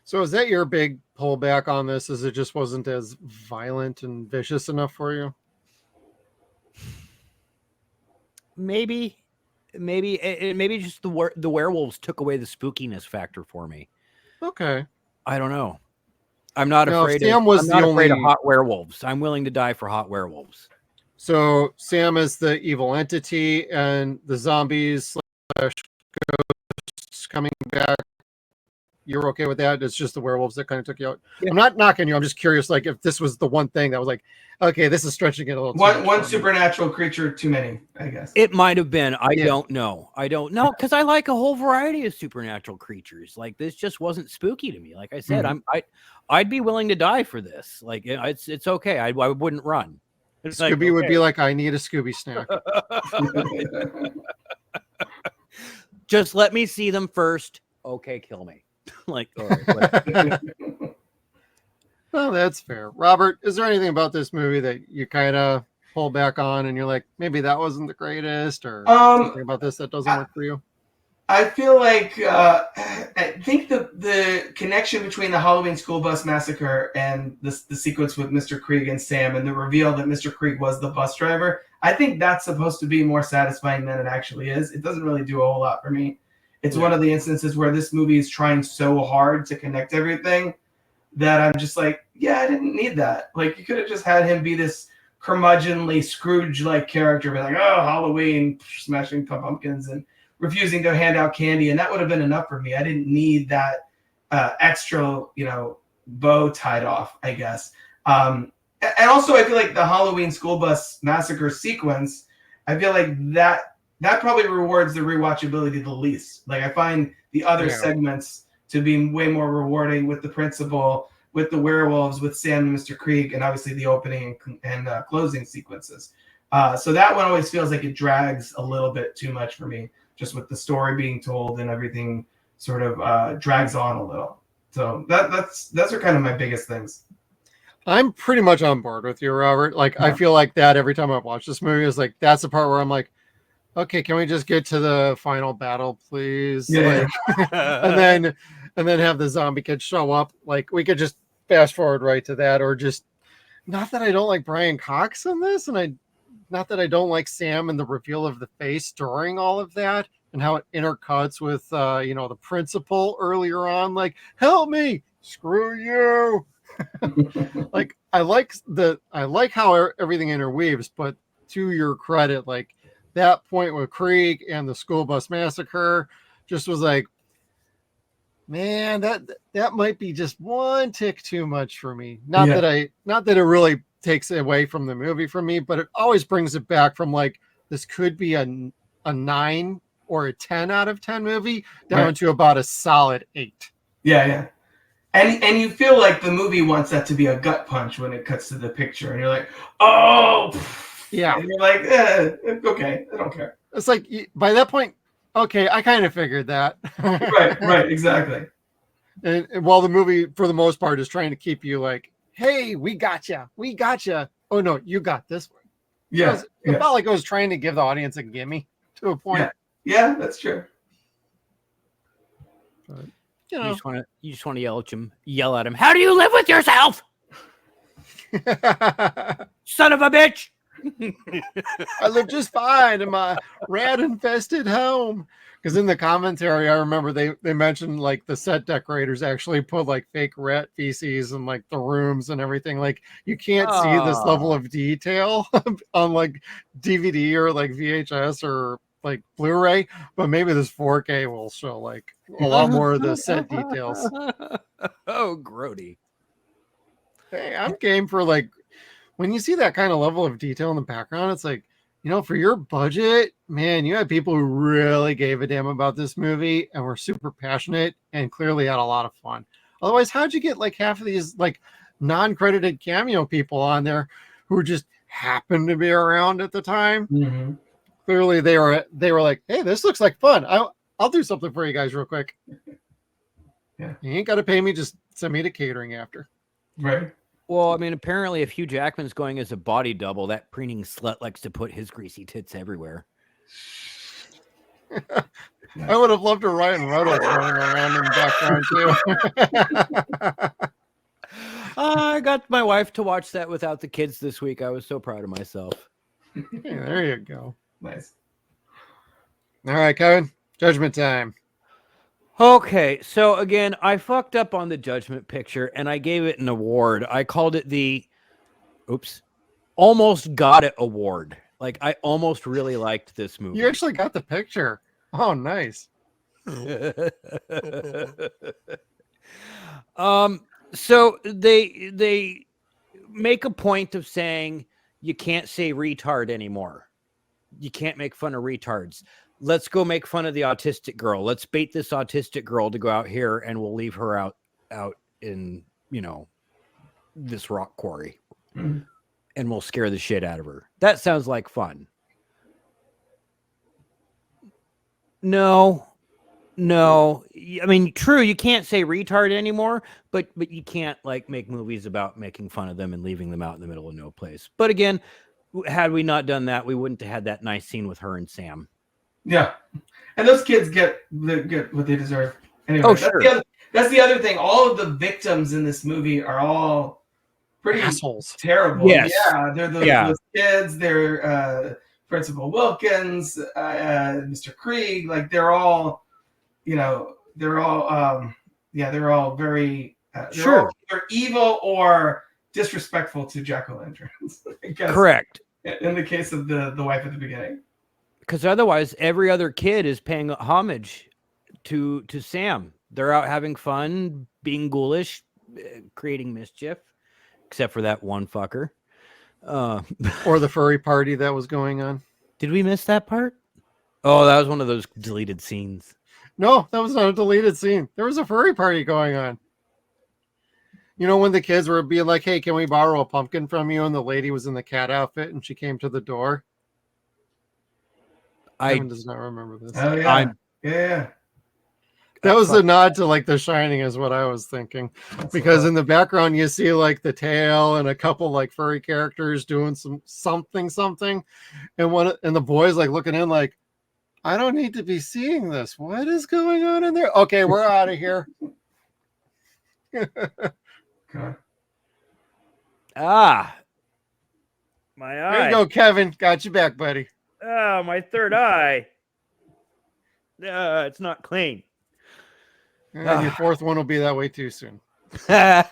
So is that your big pullback on this? Is it just wasn't as violent and vicious enough for you? Maybe just the werewolves took away the spookiness factor for me. Okay. I don't know. I'm not afraid Sam was afraid of hot werewolves. I'm willing to die for hot werewolves. So Sam is the evil entity, and the zombies / ghosts coming back. You're okay with that? It's just the werewolves that kind of took you out. Yeah. I'm not knocking you. I'm just curious, like, if this was the one thing that was like, okay, this is stretching it a little. One supernatural creature too many, I guess. It might have been. I don't know because I like a whole variety of supernatural creatures. Like, this just wasn't spooky to me. Like I said, I'd be willing to die for this. Like, it's okay. I wouldn't run. It's Scooby like, okay. would be like, I need a Scooby snack. Just let me see them first. Okay, kill me. Like, all right, well, that's fair. Robert, is there anything about this movie that you kind of pull back on and you're like, maybe that wasn't the greatest, or something about this that doesn't work for you? I feel like I think the connection between the Halloween school bus massacre and the sequence with Mr. Krieg and Sam and the reveal that Mr. Krieg was the bus driver, I think that's supposed to be more satisfying than it actually is. It doesn't really do a whole lot for me. It's one of the instances where this movie is trying so hard to connect everything that I'm just like, yeah, I didn't need that. Like, you could have just had him be this curmudgeonly Scrooge-like character, be like, oh, Halloween, smashing pumpkins and refusing to hand out candy, and that would have been enough for me. I didn't need that extra, bow tied off, I guess. And also, I feel like the Halloween school bus massacre sequence, I feel like that probably rewards the rewatchability the least. Like, I find the other segments to be way more rewarding with the principal, with the werewolves, with Sam and Mr. Krieg, and obviously the opening and closing sequences. So that one always feels like it drags a little bit too much for me, just with the story being told and everything sort of drags on a little. So those are kind of my biggest things. I'm pretty much on board with you, Robert. Like, I feel like that every time I watch this movie is like, that's the part where I'm like, okay, can we just get to the final battle, please? Yeah. Like, and then have the zombie kids show up. Like, we could just fast forward right to that, or just, not that I don't like Brian Cox in this, and not that I don't like Sam and the reveal of the face during all of that, and how it intercuts with the principal earlier on, like, help me, screw you. Like, I like how everything interweaves, but to your credit, like, that point with Krieg and the school bus massacre just was like, man, that might be just one tick too much for me. Not that it really takes away from the movie from me, but it always brings it back from like, this could be a 9 or a 10 out of 10 movie down to about a solid 8. Yeah. And you feel like the movie wants that to be a gut punch when it cuts to the picture, and you're like, oh, yeah. And you're like, okay, I don't care. It's like, by that point, okay, I kind of figured that. right, exactly. And while the movie, for the most part, is trying to keep you like, hey, we got you. Oh, no, you got this one. Yeah. It felt like it was trying to give the audience a gimme to a point. Yeah, that's true. But, you just want to yell at him. How do you live with yourself? Son of a bitch. I live just fine in my rat-infested home. Because in the commentary, I remember they mentioned like the set decorators actually put like fake rat feces in like the rooms and everything. Like, you can't see this level of detail on like DVD or like VHS or like Blu-ray, but maybe this 4K will show like a lot more of the set details. Oh, grody. Hey, I'm game for like, when you see that kind of level of detail in the background, it's like, for your budget, man, you had people who really gave a damn about this movie and were super passionate and clearly had a lot of fun. Otherwise, how'd you get like half of these like non-credited cameo people on there who just happened to be around at the time? Mm-hmm. Clearly they were like, hey, this looks like fun. I'll do something for you guys real quick. Yeah. You ain't got to pay me, just send me to catering after. Right. Well, I mean, apparently if Hugh Jackman's going as a body double, that preening slut likes to put his greasy tits everywhere. I would have loved a Ryan Reynolds running around in the background too. I got my wife to watch that without the kids this week. I was so proud of myself. Hey, there you go. Nice. All right, Kevin, judgment time. Okay, so again, I fucked up on the judgment picture and I gave it an award. I called it the almost got it award. Like, I almost really liked this movie. You actually got the picture. Oh, nice. So they make a point of saying you can't say retard anymore. You can't make fun of retards. Let's go make fun of the autistic girl. Let's bait this autistic girl to go out here and we'll leave her out in, this rock quarry. Mm-hmm. And we'll scare the shit out of her. That sounds like fun. No. I mean, true, you can't say retard anymore, but you can't like make movies about making fun of them and leaving them out in the middle of no place. But again, had we not done that, we wouldn't have had that nice scene with her and Sam. Yeah, and those kids get what they deserve. Anyway, Oh, that's sure. that's the other thing. All of the victims in this movie are all pretty Assholes. terrible. Yes. Yeah, they're those kids. They're Principal Wilkins, Mr. Krieg. Like they're all, they're all very they're evil or disrespectful to jack-o'-lanterns. I guess. Correct. In the case of the wife at the beginning. Because otherwise, every other kid is paying homage to Sam. They're out having fun, being ghoulish, creating mischief, except for that one fucker. Or the furry party that was going on. Did we miss that part? Oh, that was one of those deleted scenes. No, that was not a deleted scene. There was a furry party going on. You know, when the kids were being like, hey, can we borrow a pumpkin from you? And the lady was in the cat outfit and she came to the door. Kevin does not remember this. Oh, yeah. Yeah. That was a nod to like The Shining is what I was thinking. Because in the background, you see like the tail and a couple like furry characters doing something. And the boy's like looking in like, I don't need to be seeing this. What is going on in there? Okay, we're out of here. Okay. My eye. There you go, Kevin. Got you back, buddy. Oh, my third eye. It's not clean. And your fourth one will be that way too soon. Get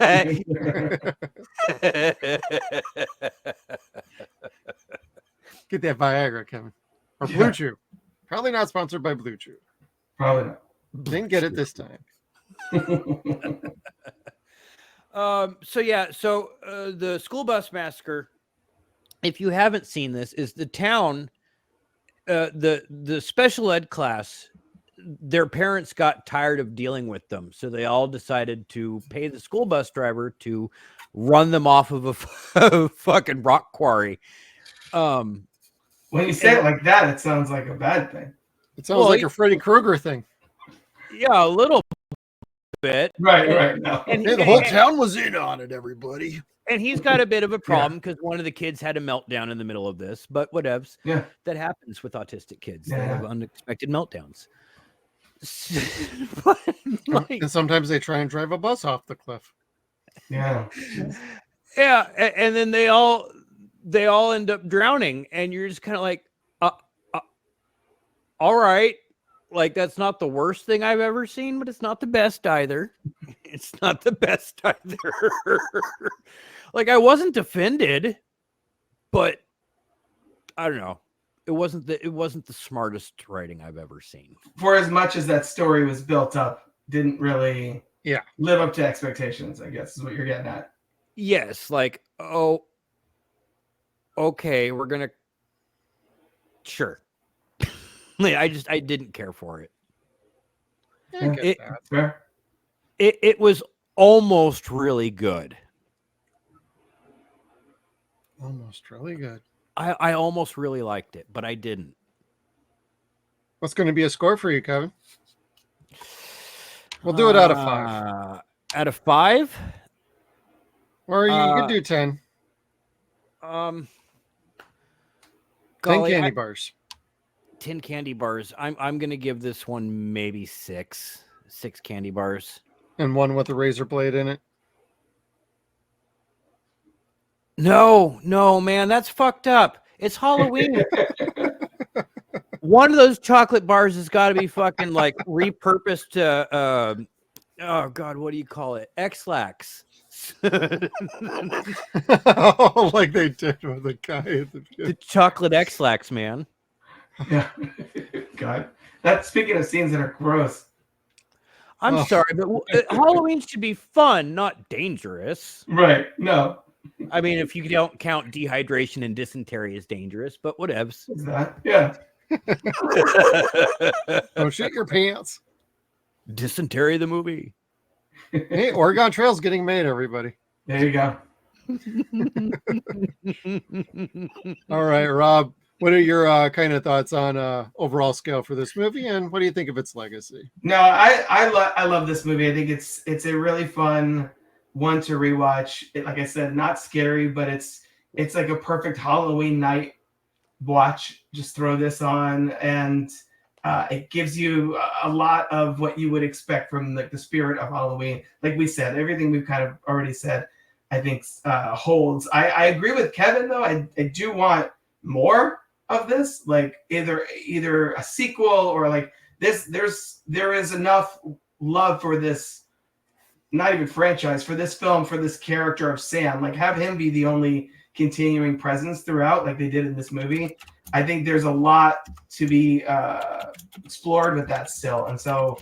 that Viagra, Kevin. Or Blue Chew. Probably not sponsored by Blue Chew. Probably not. Didn't get it this time. So the school bus massacre, if you haven't seen this, is the town, the special ed class, their parents got tired of dealing with them. So they all decided to pay the school bus driver to run them off of a fucking rock quarry. When you say it like that, it sounds like a bad thing. It sounds like a Freddy Krueger thing. Yeah, a little bit. Right. No. And the whole town was in on it, everybody. And he's got a bit of a problem because one of the kids had a meltdown in the middle of this, but whatevs. Yeah. That happens with autistic kids. Yeah. They have unexpected meltdowns. And sometimes they try and drive a bus off the cliff. Yeah. Yeah, and then they all end up drowning, and you're just kind of like, all right. Like, that's not the worst thing I've ever seen, but it's not the best either. It's not the best either. Like, I wasn't offended, but I don't know. It wasn't the smartest writing I've ever seen. For as much as that story was built up, didn't really live up to expectations, I guess is what you're getting at. Yes, like, oh, okay, we're gonna sure. I didn't care for it. It was almost really good. Almost really good. I almost really liked it, but I didn't. What's going to be a score for you, Kevin? We'll do it out of 5. Out of 5? Or you could do 10. 10 candy bars. 10 candy bars. I'm going to give this one maybe 6 candy bars. And one with a razor blade in it. No, man, that's fucked up. It's Halloween. One of those chocolate bars has got to be fucking like repurposed to, oh God, what do you call it? X-Lax. Oh, like they did with the guy at the chocolate X-Lax, man. Yeah. God. That's speaking of scenes that are gross. I'm sorry, but Halloween should be fun, not dangerous. Right. No. I mean, if you don't count dehydration and dysentery as dangerous, but whatevs. Is that? Yeah. Don't shit your pants. Dysentery the movie. Hey, Oregon Trail's getting made, everybody. There you go. All right, Rob. What are your kind of thoughts on overall scale for this movie, and what do you think of its legacy? No, I love this movie. I think it's a really fun one to rewatch. Like I said, not scary, but it's like a perfect Halloween night watch. Just throw this on, and It gives you a lot of what you would expect from the spirit of Halloween. Like we said, everything we've kind of already said, I think holds. I agree with Kevin though. I do want more of this, like either a sequel or like this. There is enough love for this, not even franchise, for this film, for this character of Sam. Like have him be the only continuing presence throughout, like they did in this movie. I think there's a lot to be explored with that still, and so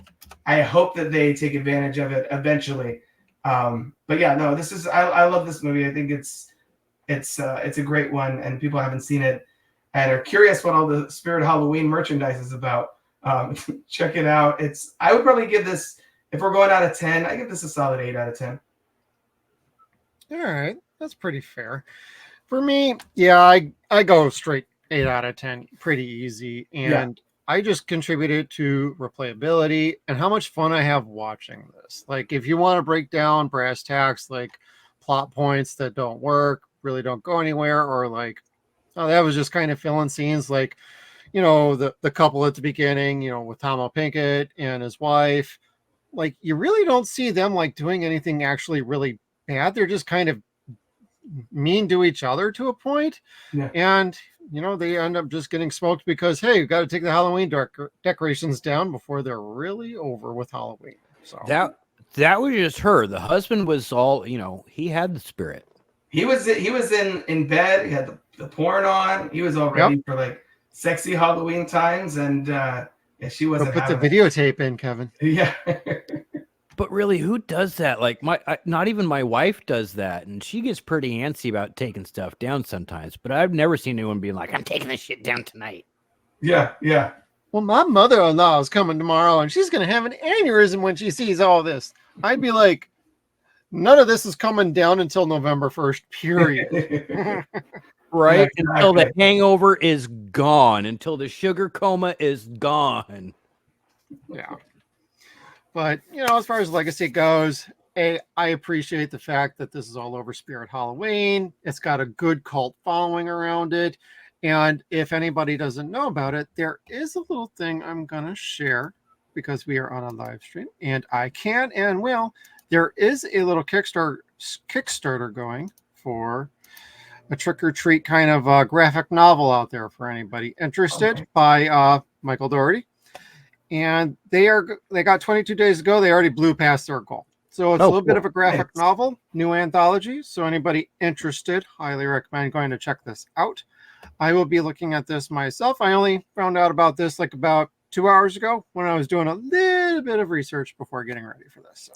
I hope that they take advantage of it eventually. But yeah, no, this is I love this movie. I think it's a great one, and people haven't seen it and are curious what all the Spirit Halloween merchandise is about. Check it out. I would probably give this, if we're going out of 10, I give this a solid 8 out of 10. All right, that's pretty fair. For me, yeah, I go straight 8 out of 10, pretty easy, and I just contributed to replayability and how much fun I have watching this. Like, if you want to break down brass tacks, like plot points that don't work, really don't go anywhere, or like, oh, that was just kind of filling scenes, like, the couple at the beginning, with Tom Pinkett and his wife, like, you really don't see them like doing anything actually really bad. They're just kind of mean to each other to a point. Yeah. And they end up just getting smoked because, hey, you got to take the Halloween decorations down before they're really over with Halloween. So that was just her. The husband was all, he had the spirit. He was in bed. He had the porn on. He was all ready for like sexy Halloween times, and she wasn't. Put the videotape in, Kevin. Yeah. But really, who does that? Like not even my wife does that, and she gets pretty antsy about taking stuff down sometimes. But I've never seen anyone being like, "I'm taking this shit down tonight." Yeah, yeah. Well, my mother-in-law is coming tomorrow, and she's gonna have an aneurysm when she sees all this. I'd be like, none of this is coming down until November 1st, period. Right? Yeah, exactly. Until the hangover is gone, until the sugar coma is gone. Yeah. But, as far as legacy goes, I appreciate the fact that this is all over Spirit Halloween. It's got a good cult following around it. And if anybody doesn't know about it, there is a little thing I'm going to share because we are on a live stream, and I can and will. There is a little Kickstarter going for a trick-or-treat kind of graphic novel out there for anybody interested, by Michael Dougherty. And they got 22 days ago. They already blew past their goal. So it's a little bit of a graphic novel, new anthology. So anybody interested, highly recommend going to check this out. I will be looking at this myself. I only found out about this like about 2 hours ago when I was doing a little bit of research before getting ready for this. So.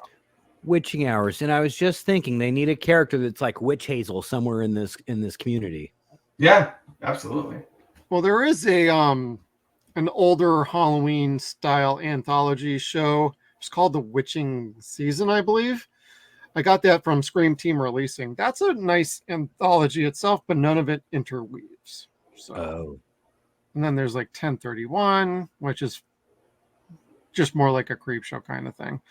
Witching hours, and I was just thinking they need a character that's like Witch Hazel somewhere in this community. Yeah, absolutely. Well, there is an older Halloween style anthology show. It's called The Witching Season, I believe. I got that from Scream Team Releasing. That's a nice anthology itself, but none of it interweaves. So, And then there's like 1031, which is just more like a creep show kind of thing.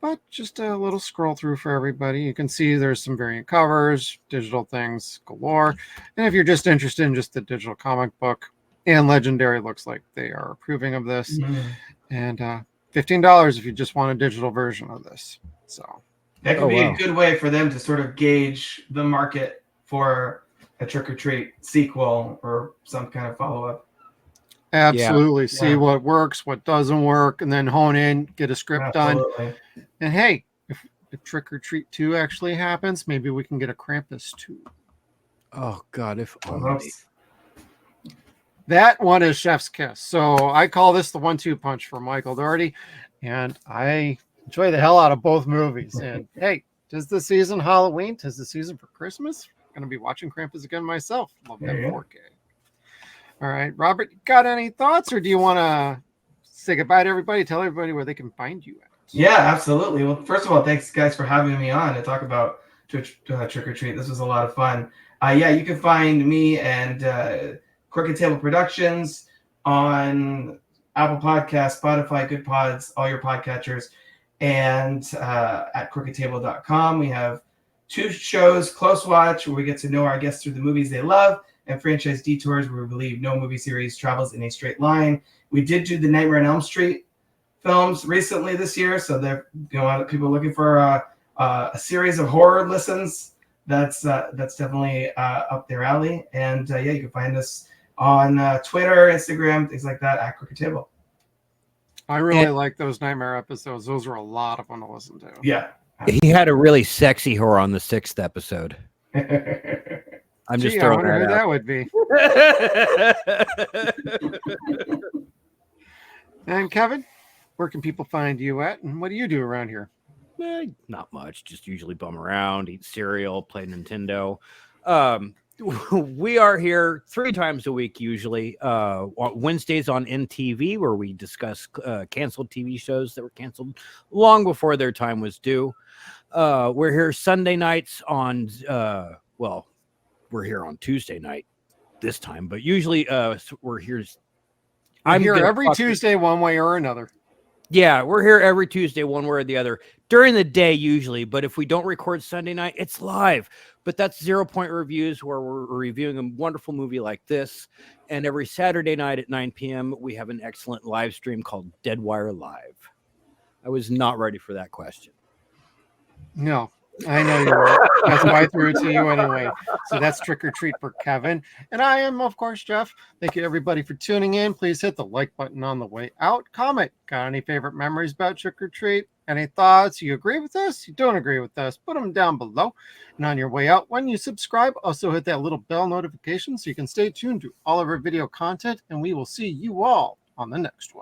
But just a little scroll through for everybody. You can see there's some variant covers, digital things galore. And if you're just interested in just the digital comic book, and Legendary looks like they are approving of this. Mm-hmm. And $15 if you just want a digital version of this. So that could be a good way for them to sort of gauge the market for a Trick or Treat sequel or some kind of follow-up. Absolutely. See what works, what doesn't work, and then hone in, get a script done. And hey, if Trick or Treat 2 actually happens, maybe we can get a Krampus 2. Oh God, if only. That one is chef's kiss. So I call this the 1-2 punch for Michael Dougherty, and I enjoy the hell out of both movies. And hey, 'tis the season Halloween, 'tis the season for Christmas. I'm going to be watching Krampus again myself. Love that 4K. All right, Robert, got any thoughts, or do you want to say goodbye to everybody? Tell everybody where they can find you at. Yeah, absolutely. Well, first of all, thanks guys for having me on to talk about Trick or Treat. This was a lot of fun. You can find me and Crooked Table Productions on Apple Podcasts, Spotify, Good Pods, all your podcatchers, and at crookedtable.com. We have 2 shows, Close Watch, where we get to know our guests through the movies they love, and franchise detours where we believe no movie series travels in a straight line. We did do the Nightmare on Elm Street films recently this year, so they're people looking for a series of horror listens. That's definitely up their alley. And you can find us on Twitter, Instagram, things like that at Crooked Table. I really like those Nightmare episodes. Those are a lot of fun to listen to. Yeah. He had a really sexy horror on the 6th episode. I'm just I throwing wonder who that that would be. And Kevin, where can people find you at, and what do you do around here? Not much. Just usually bum around, eat cereal, play Nintendo. We are here 3 times a week usually. Wednesdays on NTV, where we discuss canceled TV shows that were canceled long before their time was due. We're here Sunday nights on we're here on Tuesday night this time, but usually we're here. I'm here every Tuesday one way or another. Yeah, we're here every Tuesday, one way or the other, during the day usually. But if we don't record Sunday night, it's live. But that's 0 Point Reviews, where we're reviewing a wonderful movie like this. And every Saturday night at 9 p.m., we have an excellent live stream called Deadwire Live. I was not ready for that question. No, I know you weren't. That's why I threw it to you anyway. So that's Trick or Treat for Kevin. And I am, of course, Jeff. Thank you, everybody, for tuning in. Please hit the like button on the way out. Comment. Got any favorite memories about Trick or Treat? Any thoughts? You agree with us? You don't agree with us? Put them down below. And on your way out, when you subscribe, also hit that little bell notification so you can stay tuned to all of our video content. And we will see you all on the next one.